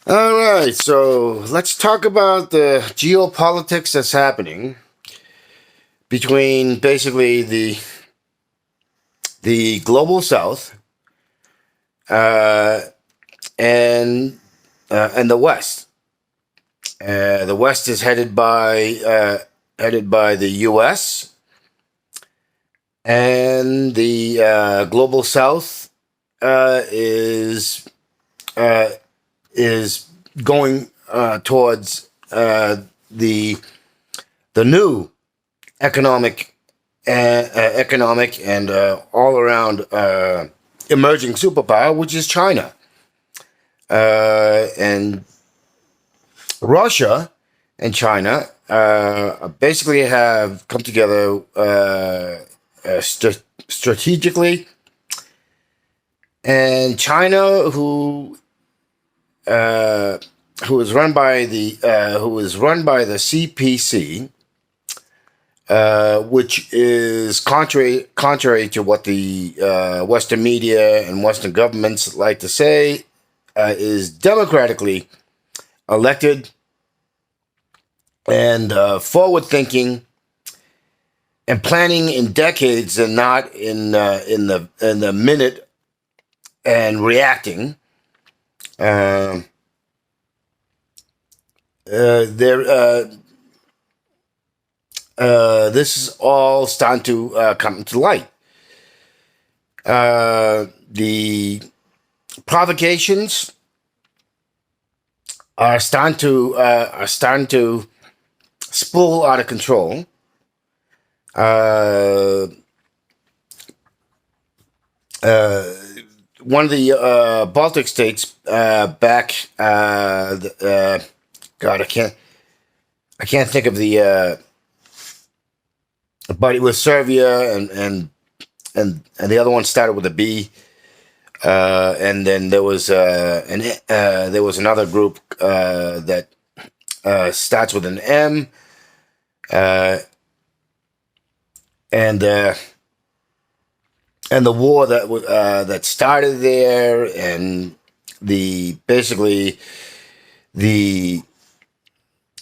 All right, so let's talk about the geopolitics that's happening between basically the global South uh, and the West. The West is headed by the U.S. and the global South uh, is going towards the new economic and all around emerging superpower, which is China. And Russia and China basically have come together strategically. And China, uh, who is run by the CPC, which is contrary to what the Western media and Western governments like to say, is democratically elected and forward thinking and planning in decades and not in the minute and reacting. Uh, there This is all starting to come to light. The provocations are starting to spool out of control. Uh, uh, One of the Baltic states God, I can't think of the but it was Serbia and the other one started with a B. And then there was there was another group that starts with an M, uh, and uh, and the war that started there, and the basically the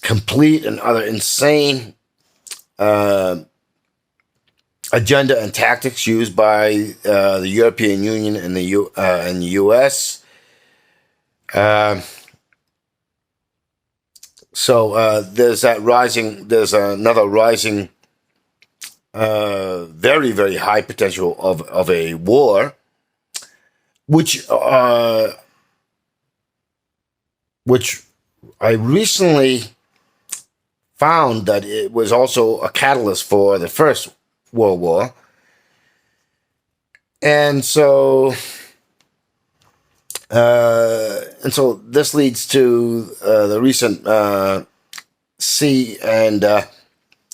complete and other insane uh, agenda and tactics used by the European Union and the U.S. Uh, There's another rising, very very high potential of a war, which which I recently found that it was also a catalyst for the First World War. And so this leads to the recent C and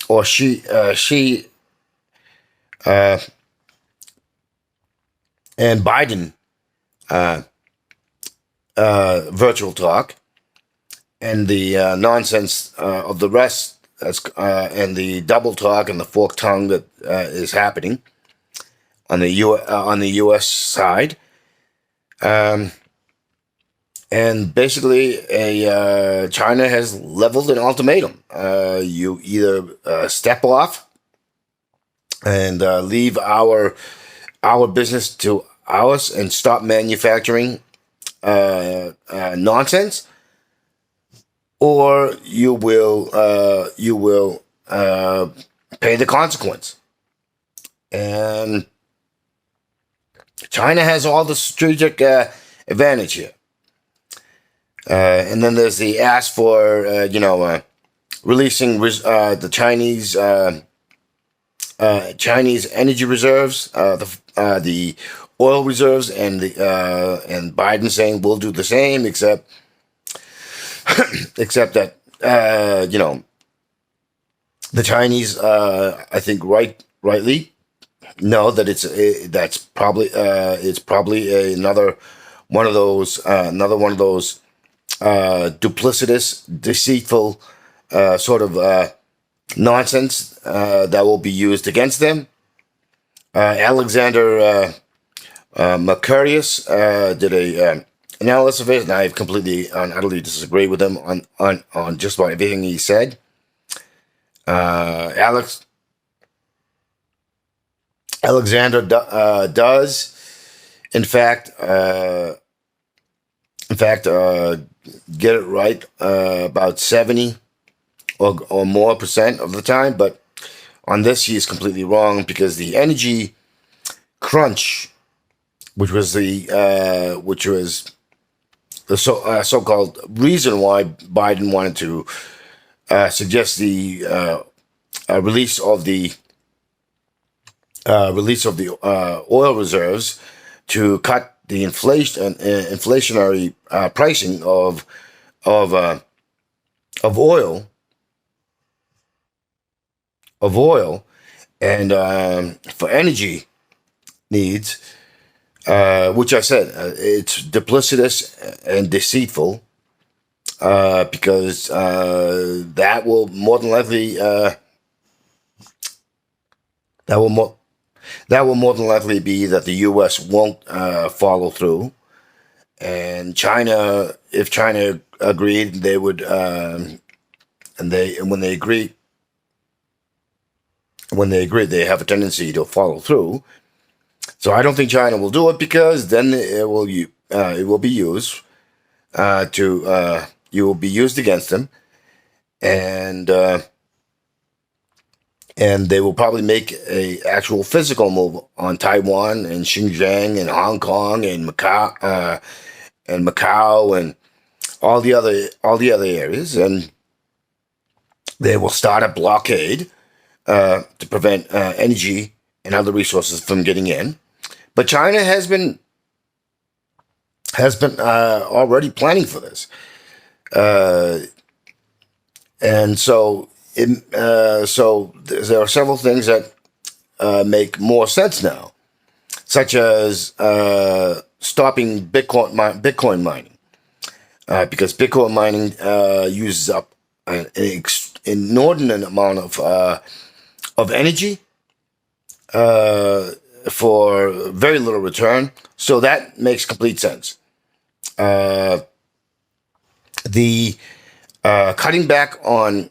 or she uh, and Biden uh, virtual talk, and the nonsense of the rest, and the double talk and the forked tongue that is happening on the U.S. side. Um, and basically, China has leveled an ultimatum. You either step off and leave our business to ours and stop manufacturing nonsense, or you will pay the consequence. And China has all the strategic advantage here. And then there's the ask for releasing the Chinese energy reserves, the oil reserves, and Biden saying we'll do the same, except that the Chinese, I think rightly know that it's probably another one of those duplicitous, deceitful sort of nonsense that will be used against them. Alexander Mercurius did analysis of it, and I completely and utterly disagree with him on just about everything he said. Alex Alexander does, in fact, in fact, get it right about 70 or more percent of the time, but on this he is completely wrong because the energy crunch, which was the so-called reason why Biden wanted to suggest the release of the oil reserves to cut the inflationary pricing of uh, of oil of oil and for energy needs, which I said it's duplicitous and deceitful because that will more than likely that will more that will more than likely be that the U.S. won't follow through, and China, if China agreed, they would, and when they agree, they have a tendency to follow through. So I don't think China will do it because then it will be used to you will be used against them, and they will probably make a actual physical move on Taiwan and Xinjiang and Hong Kong and Macau and all the other areas, and they will start a blockade to prevent energy and other resources from getting in. But China has been already planning for this, and so there are several things that make more sense now, such as stopping Bitcoin mining, because Bitcoin mining uses up an inordinate amount of energy for very little return. So that makes complete sense. The cutting back on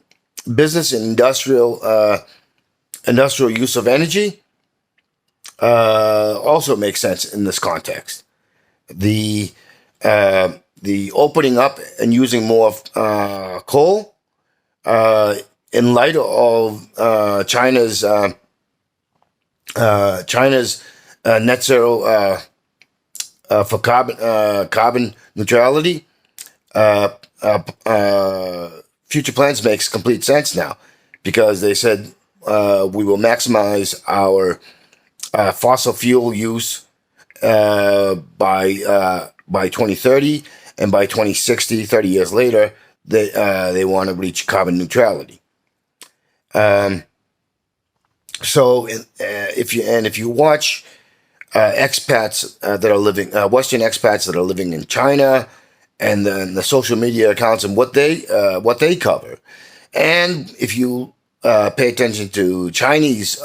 business and industrial use of energy also makes sense in this context. The opening up and using more coal in light of China's net zero for carbon neutrality. Future plans makes complete sense now because they said we will maximize our fossil fuel use by 2030, and by 2060, 30 years later, they want to reach carbon neutrality. So if you watch expats that are living Western expats that are living in China, and then the social media accounts and what they cover, and if you pay attention to Chinese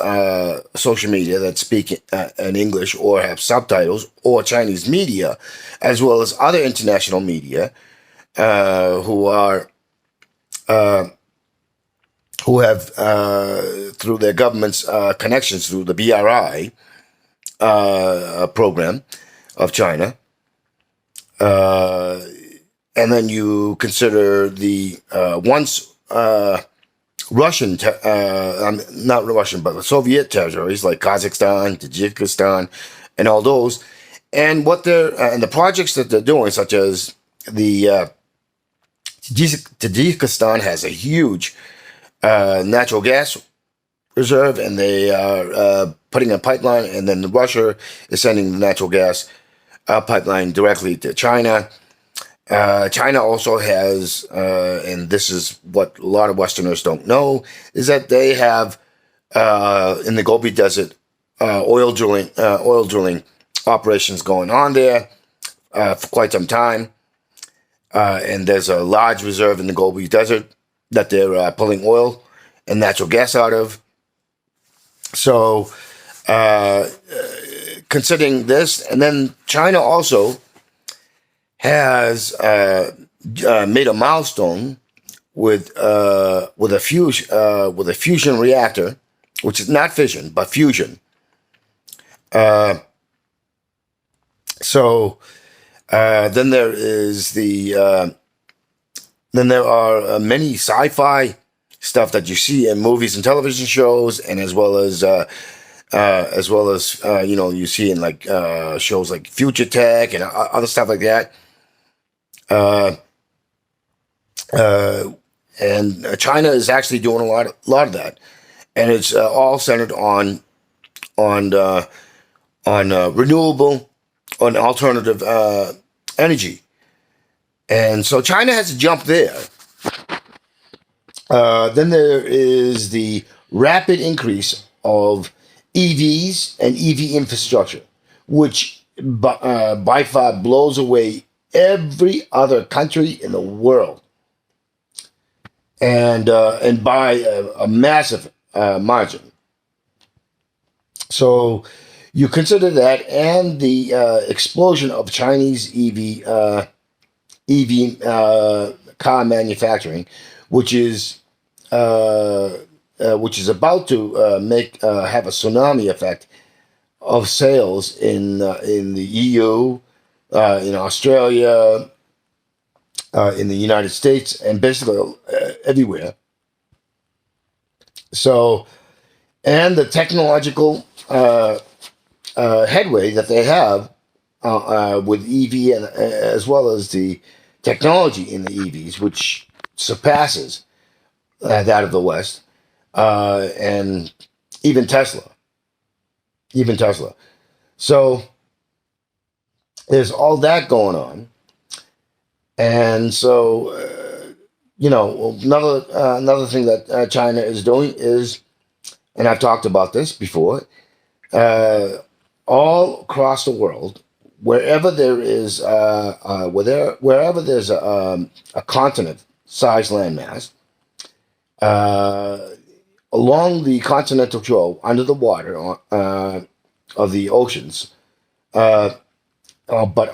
social media that speak in English or have subtitles, or Chinese media, as well as other international media who are who have through their government's connections through the BRI program of China. And then you consider the once Russian, not Russian, but the Soviet territories like Kazakhstan, Tajikistan, and all those, and what they're and the projects that they're doing, such as the Tajikistan has a huge natural gas reserve, and they are putting a pipeline, and then Russia is sending the natural gas pipeline directly to China. China also has, and this is what a lot of Westerners don't know, is that they have in the Gobi Desert oil drilling operations going on there for quite some time, and there's a large reserve in the Gobi Desert that they're pulling oil and natural gas out of. So, considering this, and then China also has made a milestone with a fusion reactor, which is not fission but fusion. Uh, so then there is then there are many sci-fi stuff that you see in movies and television shows, and as well as you see in like shows like Future Tech and other stuff like that. Uh, uh, and China is actually doing a lot of that, and it's all centered on uh, on renewable, on alternative energy. And so China has to jump there. Then there is the rapid increase of EVs and EV infrastructure, which by far blows away every other country in the world, and by a massive margin. So you consider that, and the explosion of Chinese EV car manufacturing, which is which is about to make have a tsunami effect of sales in the EU, in Australia, in the United States, and basically everywhere. So, and the technological headway that they have with EV, and as well as the technology in the EVs, which surpasses that of the West, and even Tesla, even Tesla. So there's all that going on, and so another thing that China is doing is, and I've talked about this before, uh, all across the world, wherever there is wherever there's a continent-sized landmass, uh, along the continental shelf, under the water of the oceans, uh, but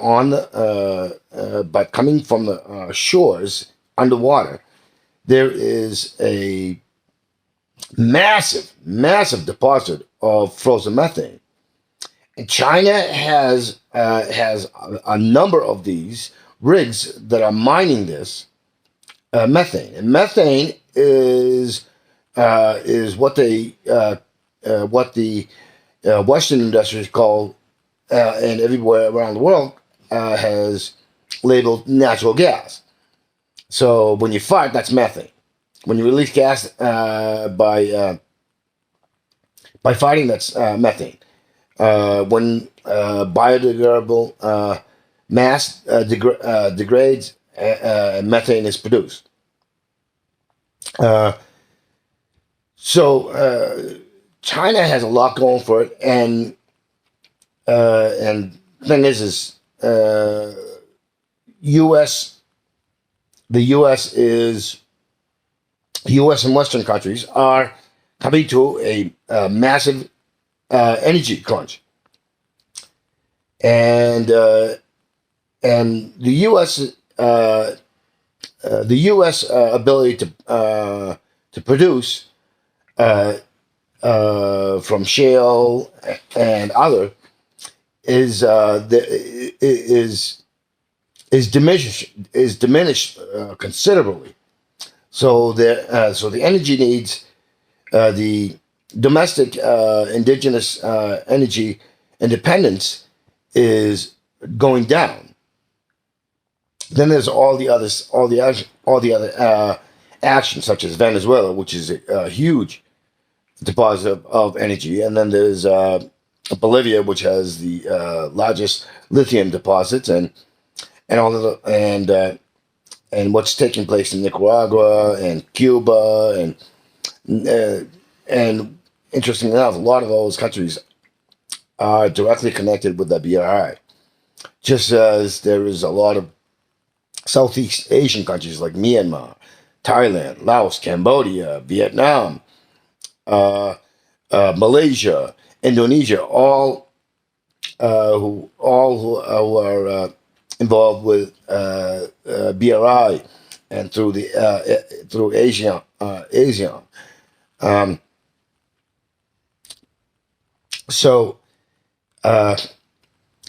coming from the shores underwater, there is a massive deposit of frozen methane. And China has a number of these rigs that are mining this methane. And methane is what the Western industries call, and everywhere around the world has labeled natural gas. So when you fart, that's methane. When you release gas by farting, that's methane. When biodegradable mass degrades, methane is produced. Uh, so China has a lot going for it, and thing is U.S. the U.S. is U.S. and Western countries are coming to a massive energy crunch, and the U.S. The U.S. Ability to produce from shale and other is diminished considerably. So the energy needs, the domestic indigenous energy independence is going down. Then there's all the other actions, such as Venezuela, which is a huge deposit of energy, and then there's Bolivia, which has the largest lithium deposits, and all of and what's taking place in Nicaragua and Cuba, and interestingly enough, a lot of those countries are directly connected with the BRI. Just as there is a lot of Southeast Asian countries like Myanmar, Thailand, Laos, Cambodia, Vietnam, uh, Malaysia, Indonesia, all who are involved with BRI and through the through Asia. Um, so uh,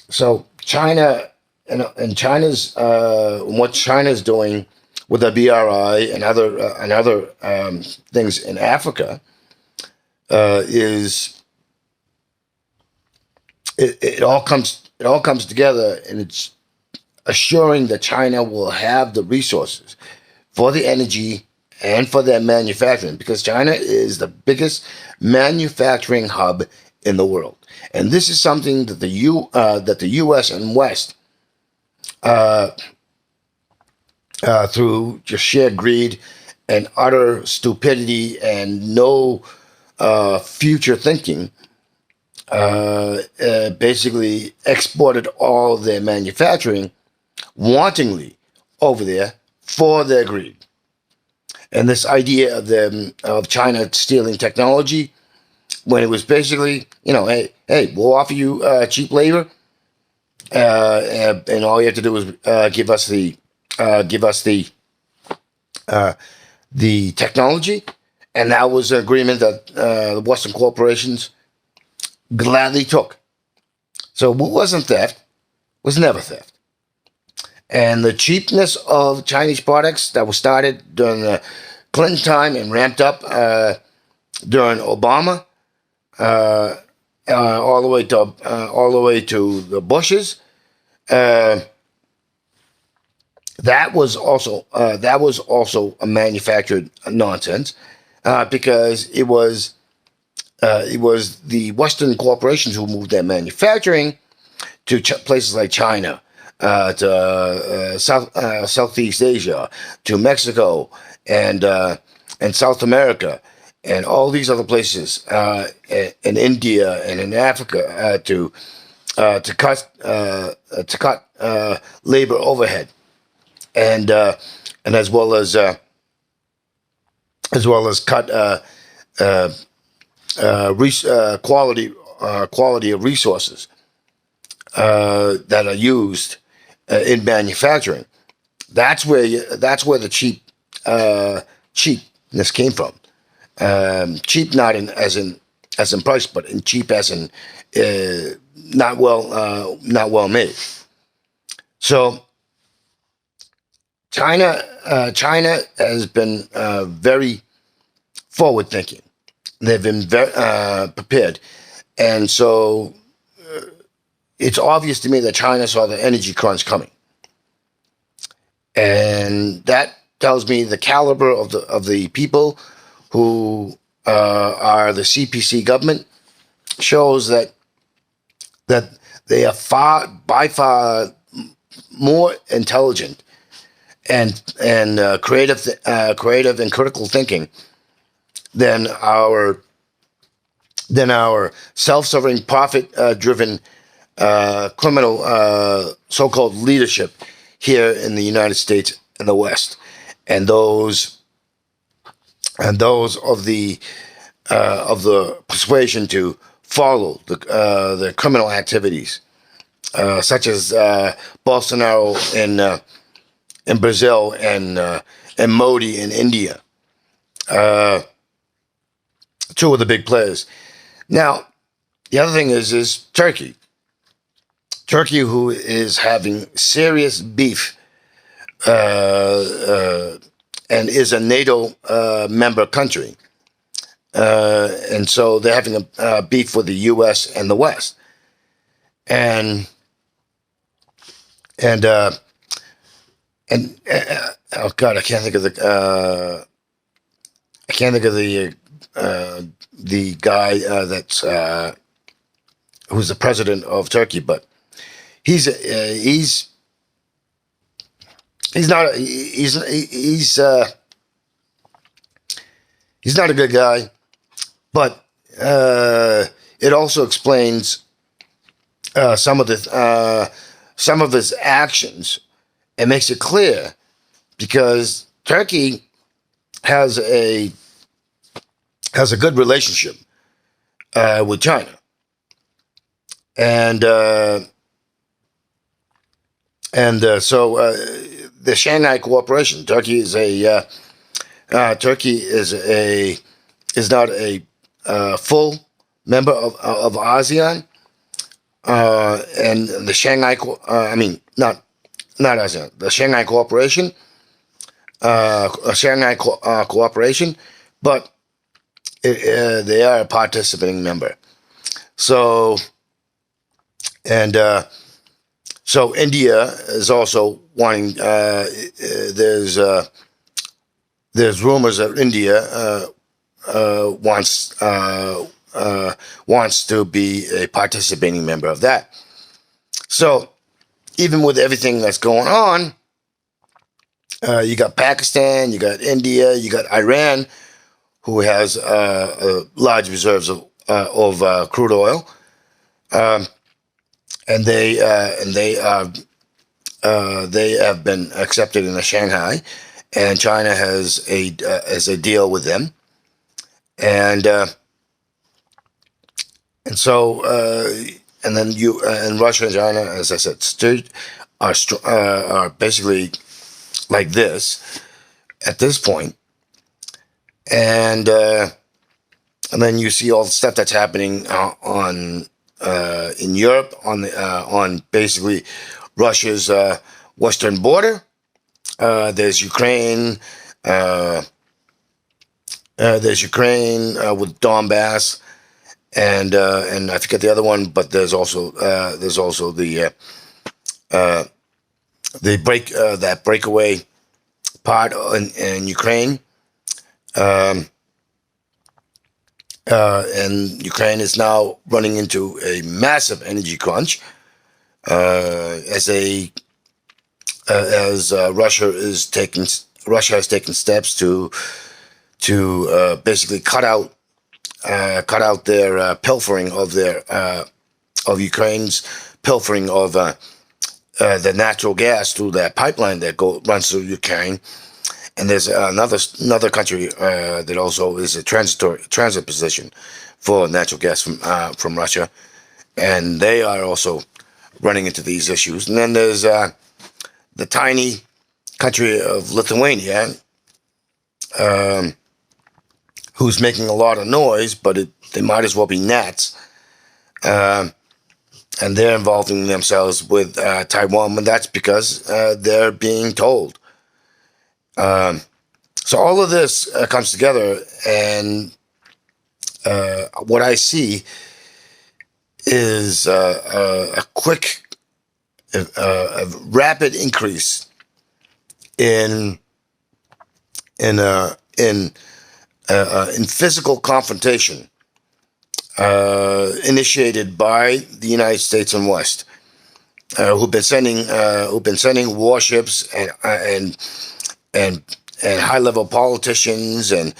so China and China's what China's doing with the BRI and other things in Africa is it all comes together, and it's assuring that China will have the resources for the energy and for their manufacturing, because China is the biggest manufacturing hub in the world, and this is something that the U.S. and West, uh, through just sheer greed and utter stupidity and no future thinking, basically exported all their manufacturing wantingly over there for their greed. And this idea of China stealing technology, when it was basically, hey, we'll offer you cheap labor, and all you have to do is give us the technology, and that was an agreement that the Western corporations gladly took. So what wasn't theft was never theft. And the cheapness of Chinese products that was started during the Clinton time and ramped up during Obama, uh, all the way to the Bushes. Uh, that was also a manufactured nonsense, because it was the Western corporations who moved their manufacturing to places like China, to Southeast Asia, to Mexico, and South America, and all these other places, in India and in Africa, to cut labor overhead, and as well as cut uh, quality of resources that are used in manufacturing. That's where the cheapness came from. Cheap not as in price, but in cheap as in not well made. So China has been very forward thinking. They've been very prepared, and so it's obvious to me that China saw the energy crunch coming, and that tells me the caliber of the people who are the CPC government shows that they are by far more intelligent and creative and critical thinking than our self-serving, profit-driven criminal so-called leadership here in the United States and the West, and those of the persuasion to follow the criminal activities, such as Bolsonaro in Brazil and Modi in India, two of the big players. Now, the other thing is Turkey. Turkey, who is having serious beef and is a NATO member country. And so they're having a beef with the U.S. and the West. And and uh, oh God, I can't think of the guy who's the president of Turkey, but he's he's not he's not a good guy, but it also explains some of his actions. It makes it clear because Turkey has a good relationship with China, and And the Shanghai Cooperation. Turkey is not a full member of ASEAN, and the I mean, not ASEAN, the Shanghai Cooperation, Cooperation, but they are a participating member. So and so India is also wanting. There's rumors that India uh, wants uh, wants to be a participating member of that. So even with everything that's going on, you got Pakistan, you got India, you got Iran, who has large reserves of crude oil, um, and they have been accepted in the Shanghai, and China has a deal with them, and and so and then you and Russia and China, as I said, are basically like this at this point, and uh, and then you see all the stuff that's happening on in Europe on basically Russia's western border. There's Ukraine. Uh, there's Ukraine with Donbass, and I forget the other one, but there's also uh, the that breakaway part in Ukraine. Um, and Ukraine is now running into a massive energy crunch as Russia has taken steps to basically cut out their pilfering of Ukraine's pilfering of the natural gas through that pipeline that runs through Ukraine. And there's another country that also is a transit position for natural gas from Russia, and they are also running into these issues. And then there's the tiny country of Lithuania, um, who's making a lot of noise, but they might as well be gnats. Um, and they're involving themselves with Taiwan, and that's because they're being told. Um, so all of this comes together, and what I see is a quick, a rapid increase in in uh, in in physical confrontation initiated by the United States and West, who've been sending warships and and high level politicians and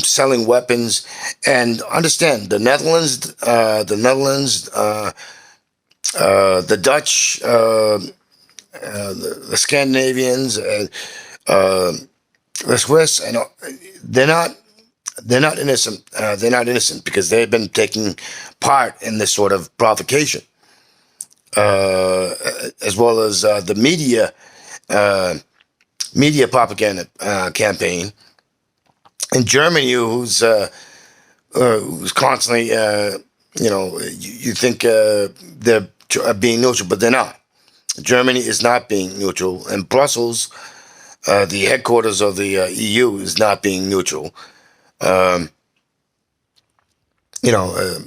selling weapons. And understand the Dutch, the Scandinavians, uh, the Swiss, and they're not they're not innocent. They're not innocent because they've been taking part in this sort of provocation, as well as the uh, media propaganda campaign in Germany, who's constantly, you think they're being neutral, but they're not. Germany is not being neutral, and Brussels, the headquarters of the EU, is not being neutral. Um, you know,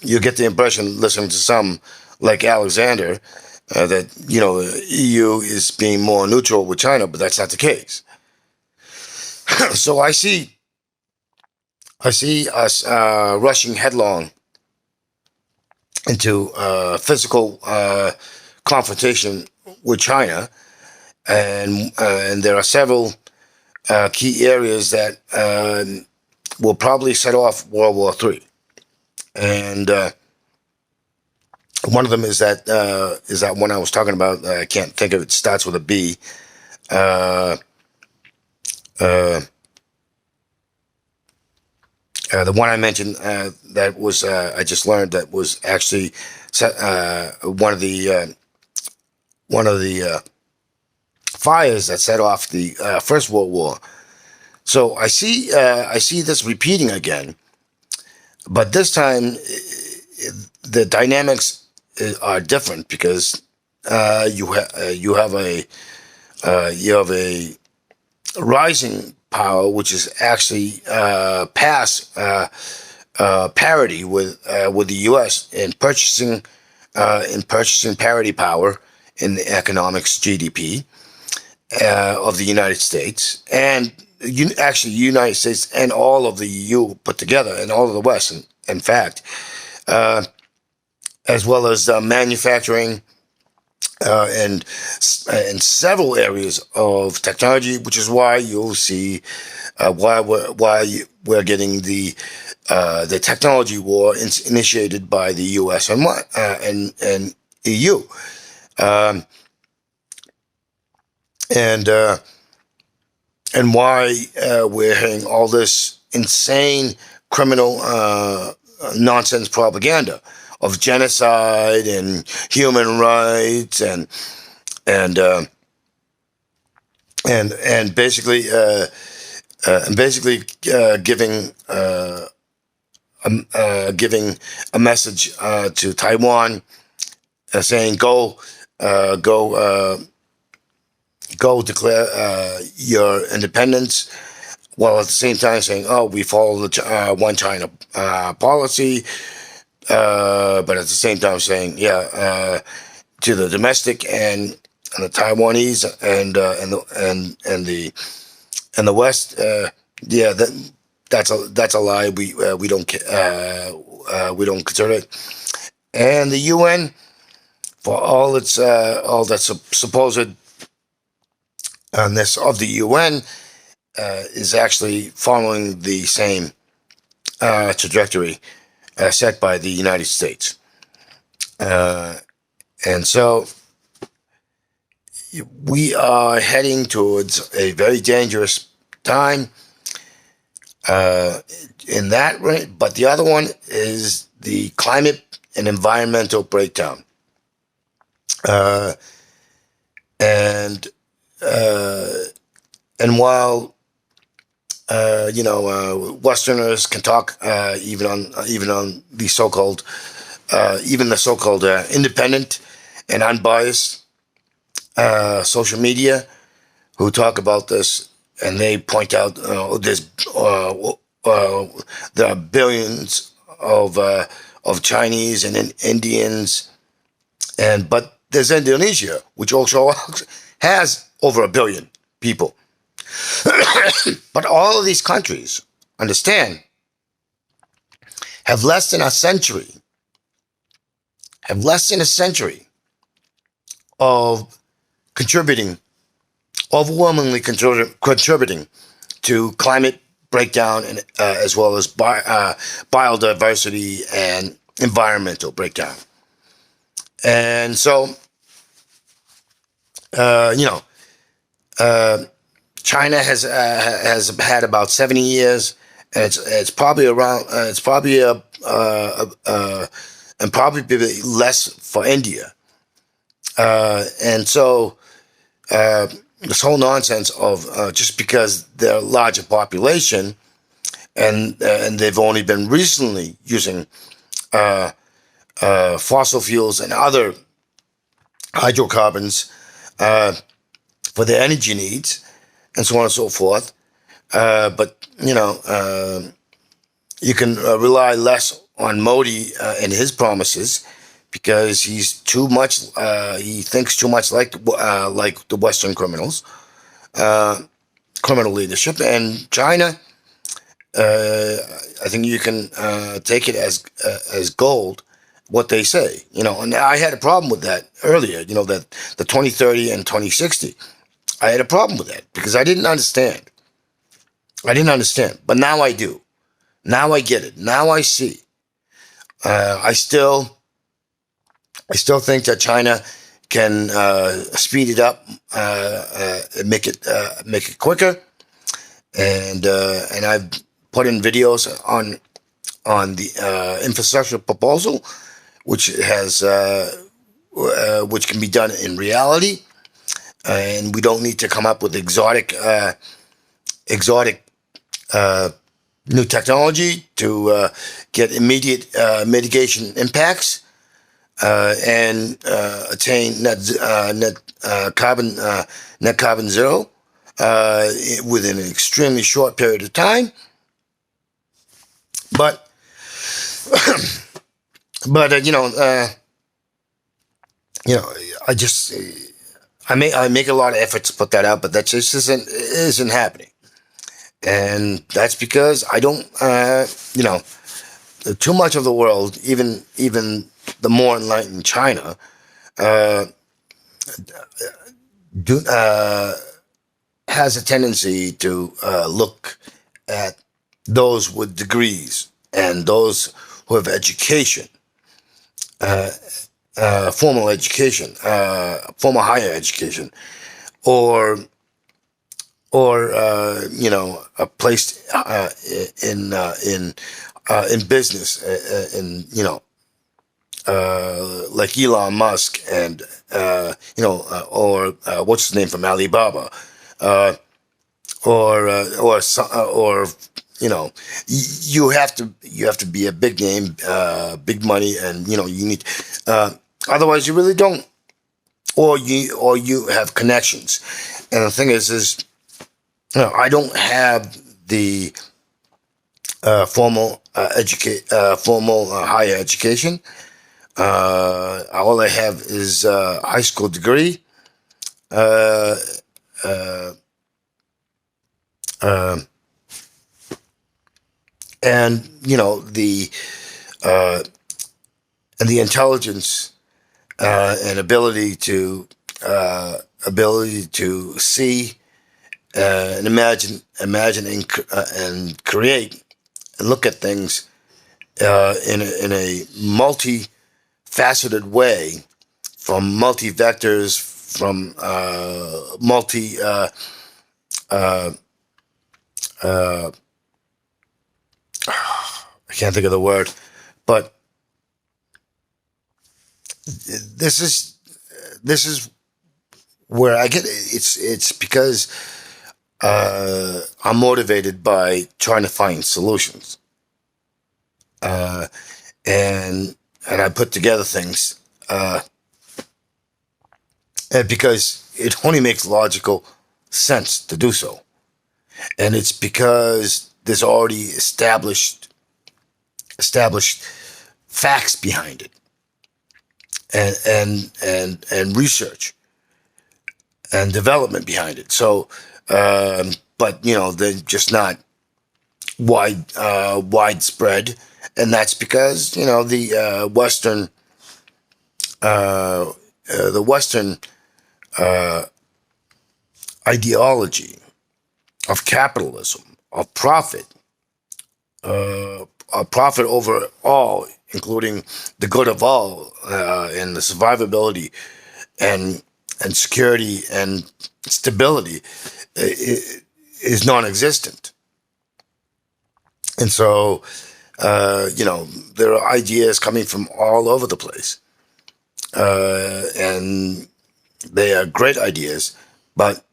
you get the impression listening to some like Alexander that EU is being more neutral with China, but that's not the case. So I see us rushing headlong into physical confrontation with China, and there are several key areas that will probably set off World War III, and one of them is that one I was talking about. I can't think of it. Starts with a B. Uh, uh, the one I mentioned that was I just learned that was actually one of the fires that set off the First World War. So I see this repeating again, but this time the dynamics are different because you have a rising power which is actually past parity with the U.S. In purchasing parity power in the economics GDP of the United States, and actually the United States and all of the EU put together, and all of the West, in fact, as well as manufacturing and in several areas of technology, which is why you'll see why we're getting the technology war initiated by the U.S. and EU. Um, and and why we're hearing all this insane criminal nonsense propaganda of genocide and human rights and uh, and basically giving giving a message to Taiwan, saying go declare your independence, while at the same time saying, "Oh, we follow the one China policy," but at the same time saying, "Yeah, to the domestic and the Taiwanese and the West, yeah, that's a lie. We don't consider it." And the UN, for all that supposed this of the UN, is actually following the same trajectory set by the United States. And so we are heading towards a very dangerous time in that way. But the other one is the climate and environmental breakdown. And while Westerners can talk even on the so-called independent and unbiased social media who talk about this, and they point out there are billions of Chinese and Indians, but there's Indonesia, which also has over 1 billion people. But all of these countries, understand, have less than a century of overwhelmingly contributing to climate breakdown, and as well as biodiversity and environmental breakdown. And so, China has had about 70 years, and it's probably around. And probably less for India. And so this whole nonsense of just because they're a larger population and they've only been recently using fossil fuels and other hydrocarbons for their energy needs and so on and so forth. But you can rely less on Modi and his promises, because he's too much. He thinks too much like the Western criminal leadership. And China, I think you can take it as gold what they say. And I had a problem with that earlier. That the 2030 and 2060. I had a problem with that because I didn't understand. But now I do. Now I get it. Now I see. I still think that China can speed it up, make it quicker, and I've put in videos on the infrastructure proposal, which has which can be done in reality, and we don't need to come up with exotic new technology to get immediate mitigation impacts and attain net carbon zero within an extremely short period of time. But but I just I make a lot of efforts to put that out, but that just isn't happening, and that's because I don't too much of the world, even the more enlightened China, uh, do has a tendency to look at those with degrees and those who have education, uh, formal education, formal higher education, or placed in business, like Elon Musk and or what's his name from Alibaba, uh, or you have to be a big name, big money, and you need. Otherwise, you really don't, or you have connections. And the thing is I don't have the formal higher education. All I have is a high school degree, uh, uh, uh, and uh, the intelligence and ability to see and imagine and create and look at things in a multi-faceted way, from multi-vectors, from multi uh, uh, I can't think of the word, but this is this is where I get it's because I'm motivated by trying to find solutions, uh, and I put together things, and because it only makes logical sense to do so, and it's because there's already established facts behind it, and research and development behind it. So, but they're just not widespread, and that's because the Western uh, ideology of capitalism, of profit, profit over all, including the good of all, and the survivability and security and stability, is non-existent. And so, there are ideas coming from all over the place, and they are great ideas, but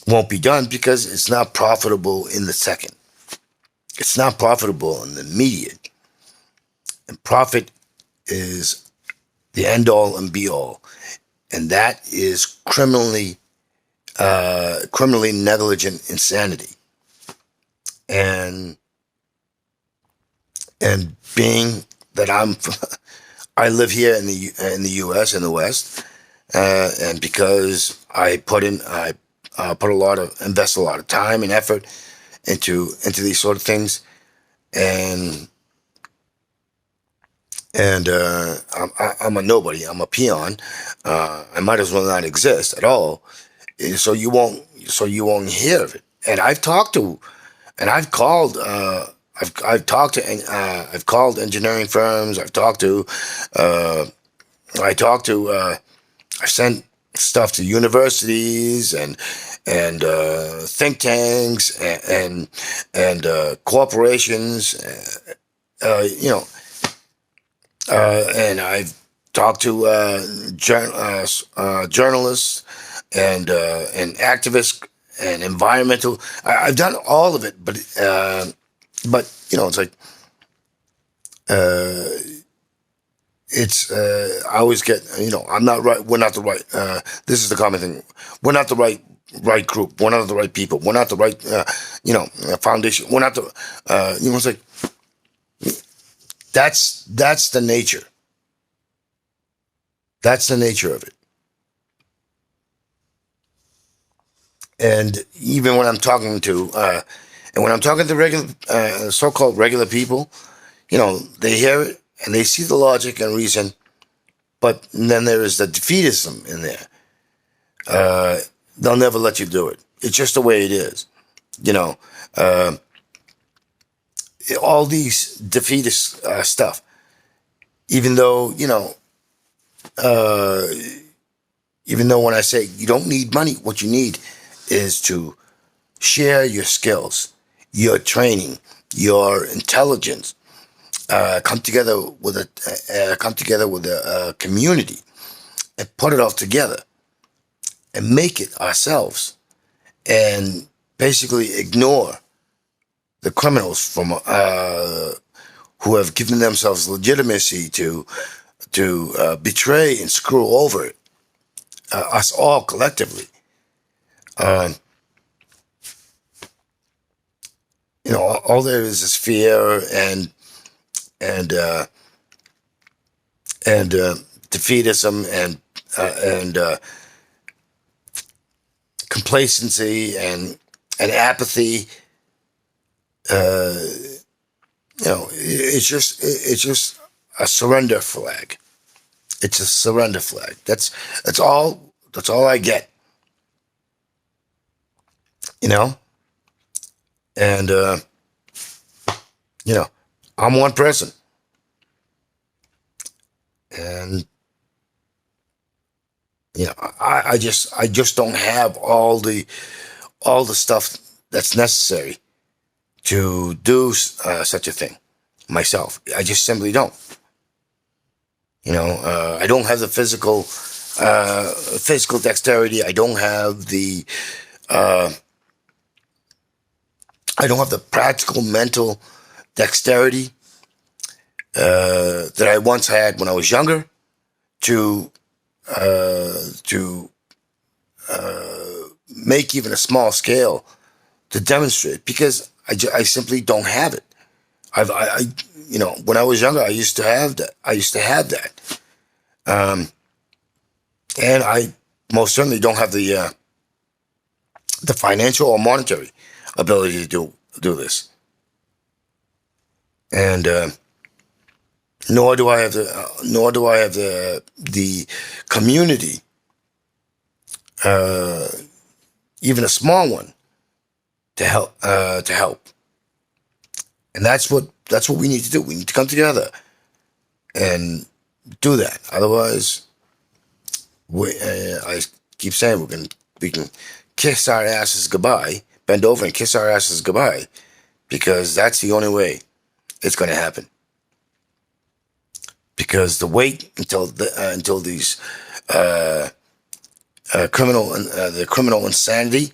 won't be done because it's not profitable in the second. It's not profitable in the immediate. And profit is the end all and be all, and that is criminally negligent insanity. And being that I live here in the U.S. in the West, and because I invest a lot of time and effort into these sort of things, and I'm a nobody. I'm a peon. I might as well not exist at all. So you won't hear of it. And I've called. I've called engineering firms. Uh, I talked to. I sent stuff to universities and think tanks and corporations. Uh, you know, and talk to journalists and activists and environmental. I've done all of it, but it's like uh, it's I always get I'm not right. We're not the right. This is the common thing. We're not the right group. We're not the right people. We're not the right foundation. We're not the it's like that's the nature. That's the nature of it. And even when I'm talking to regular so-called regular people, they hear it and they see the logic and reason, but then there is the defeatism in there. Uh, they'll never let you do it. It's just the way it is. You know, uh, all these defeatist stuff. Even though uh, even though when I say you don't need money, what you need is to share your skills, your training, your intelligence. Come together with a community and put it all together and make it ourselves and basically ignore the criminals from who have given themselves legitimacy to betray and screw over us all collectively. Um, all there is fear and and defeatism and complacency and apathy. Uh, it's just a surrender flag. It's a surrender flag. That's all I get. You know, and you know, I'm one person, and I just don't have all the stuff that's necessary to do such a thing myself. I just simply don't. I don't have the physical dexterity. Uh, I don't have the practical mental dexterity that I once had when I was younger to make even a small scale to demonstrate because I simply don't have it. When I was younger, I used to have that. Um, and I most certainly don't have the financial or monetary ability to do this. And nor do I have the community, uh, even a small one, to help. And that's what we need to do. We need to come together and do that. Otherwise, I keep saying we can kiss our asses goodbye, bend over and kiss our asses goodbye, because that's the only way it's going to happen. Because the wait until these uh, the criminal insanity,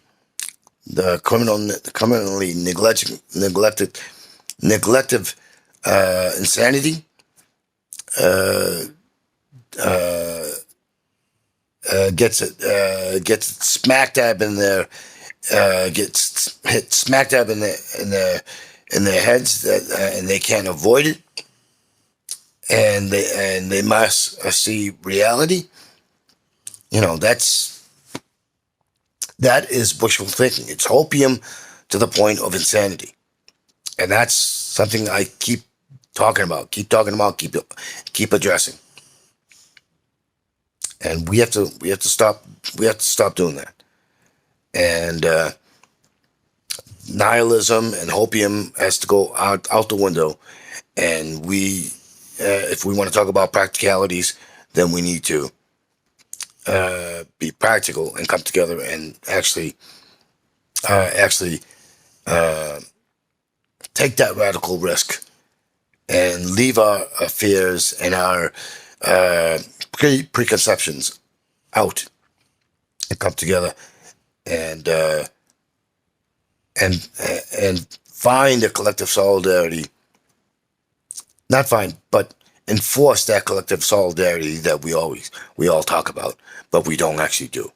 the criminally neglective insanity uh, uh, gets smack dab in their gets hit smack dab in their heads and they can't avoid it, and they must see reality. That is wishful thinking. It's opium to the point of insanity, and that's something I keep talking about, keep addressing. And we have to stop doing that. And nihilism and hopium has to go out the window. And if we want to talk about practicalities, then we need to be practical and come together and actually uh, take that radical risk and leave our fears and our uh, preconceptions out and come together and and and find a collective solidarity. Not find, but enforce that collective solidarity that we all talk about, but we don't actually do.